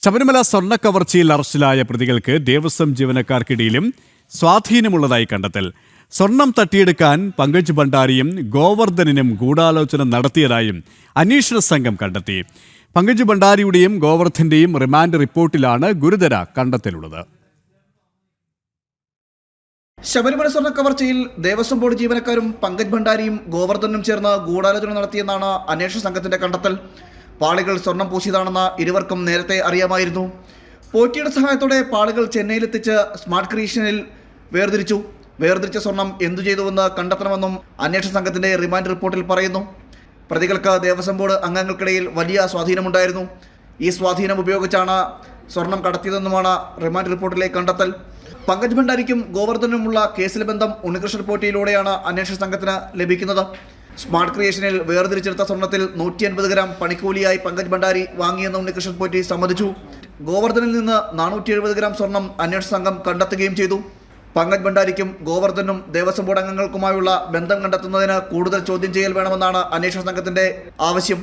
ശബരിമല സ്വർണ്ണക്കവർച്ചയിൽ അറസ്റ്റിലായ പ്രതികൾക്ക് ദേവസ്വം ജീവനക്കാർക്കിടയിലും സ്വാധീനമുള്ളതായി കണ്ടെത്തൽ. സ്വർണം തട്ടിയെടുക്കാൻ പങ്കജ് ഭണ്ഡാരിയും ഗോവർദ്ധനും ഗൂഢാലോചന നടത്തിയതായും അന്വേഷണ സംഘം കണ്ടെത്തി. പങ്കജ് ഭണ്ഡാരിയുടെയും ഗോവർദ്ധന്റെയും റിമാൻഡ് റിപ്പോർട്ടിലാണ് ഗുരുതര കണ്ടെത്തലുള്ളത്. ശബരിമല സ്വർണ്ണ കവർച്ചയിൽ ദേവസ്വം ബോർഡ് ജീവനക്കാരും പങ്കജ് ഭണ്ഡാരിയും ഗോവർദ്ധനും ചേർന്ന് ഗൂഢാലോചന നടത്തിയെന്നാണ് അന്വേഷണ സംഘത്തിന്റെ കണ്ടെത്തൽ. പാളികൾ സ്വർണം പൂശിയതാണെന്ന് ഇരുവർക്കും നേരത്തെ അറിയാമായിരുന്നു. പോറ്റിയുടെ സഹായത്തോടെ പാളികൾ ചെന്നൈയിലെത്തിച്ച് സ്മാർട്ട് ക്രിയേഷനിൽ വേർതിരിച്ച സ്വർണം എന്തു ചെയ്തുവെന്ന് കണ്ടെത്തണമെന്നും അന്വേഷണ സംഘത്തിന്റെ റിമാൻഡ് റിപ്പോർട്ടിൽ പറയുന്നു. പ്രതികൾക്ക് ദേവസ്വം ബോർഡ് അംഗങ്ങൾക്കിടയിൽ വലിയ സ്വാധീനമുണ്ടായിരുന്നു. ഈ സ്വാധീനം ഉപയോഗിച്ചാണ് സ്വർണം കടത്തിയതെന്നുമാണ് റിമാൻഡ് റിപ്പോർട്ടിലെ കണ്ടെത്തൽ. പങ്കജ് ഭണ്ഡാരിക്കും ഗോവർദ്ധനുമുള്ള കേസിലെ ബന്ധം ഉണ്ണികൃഷ്ണൻ പോറ്റിയിലൂടെയാണ് അന്വേഷണ സംഘത്തിന് ലഭിക്കുന്നത്. സ്മാർട്ട് ക്രിയേഷനിൽ വേർതിരിച്ചെടുത്ത സ്വർണത്തിൽ 150 ഗ്രാം പണിക്കൂലിയായി പങ്കജ് ഭണ്ഡാരി വാങ്ങിയെന്ന് ഉണ്ണികൃഷ്ണൻ പോറ്റി സമ്മതിച്ചു. ഗോവർദ്ധനിൽ നിന്ന് 470 ഗ്രാം സ്വർണം അന്വേഷണ സംഘം കണ്ടെത്തുകയും ചെയ്തു. പങ്കജ് ഭണ്ഡാരിക്കും ഗോവർദ്ധനും ദേവസ്വം ബോർഡ് അംഗങ്ങൾക്കുമായുള്ള ബന്ധം കണ്ടെത്തുന്നതിന് കൂടുതൽ ചോദ്യം ചെയ്യൽ വേണമെന്നാണ് അന്വേഷണ സംഘത്തിന്റെ ആവശ്യം.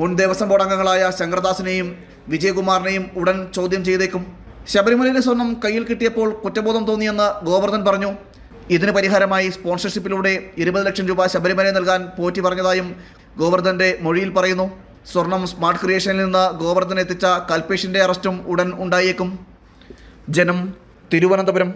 മുൻ ദേവസ്വം ബോർഡ് അംഗങ്ങളായ ശങ്കർദാസിനെയും വിജയകുമാറിനെയും ഉടൻ ചോദ്യം ചെയ്തേക്കും. ശബരിമലയിലെ സ്വർണം കയ്യിൽ കിട്ടിയപ്പോൾ കുറ്റബോധം തോന്നിയെന്ന് ഗോവർദ്ധൻ പറഞ്ഞു. ഇതിന് പരിഹാരമായി സ്പോൺസർഷിപ്പിലൂടെ 20 ലക്ഷം രൂപ ശബരിമലയിൽ നൽകാൻ പോറ്റി പറഞ്ഞതായും ഗോവർദ്ധന്റെ മൊഴിയിൽ പറയുന്നു. സ്വർണം സ്മാർട്ട് ക്രിയേഷനിൽ നിന്ന് ഗോവർദ്ധൻ എത്തിച്ച കൽപേഷിന്റെ അറസ്റ്റും ഉടൻ ഉണ്ടായേക്കും. ജനം, തിരുവനന്തപുരം.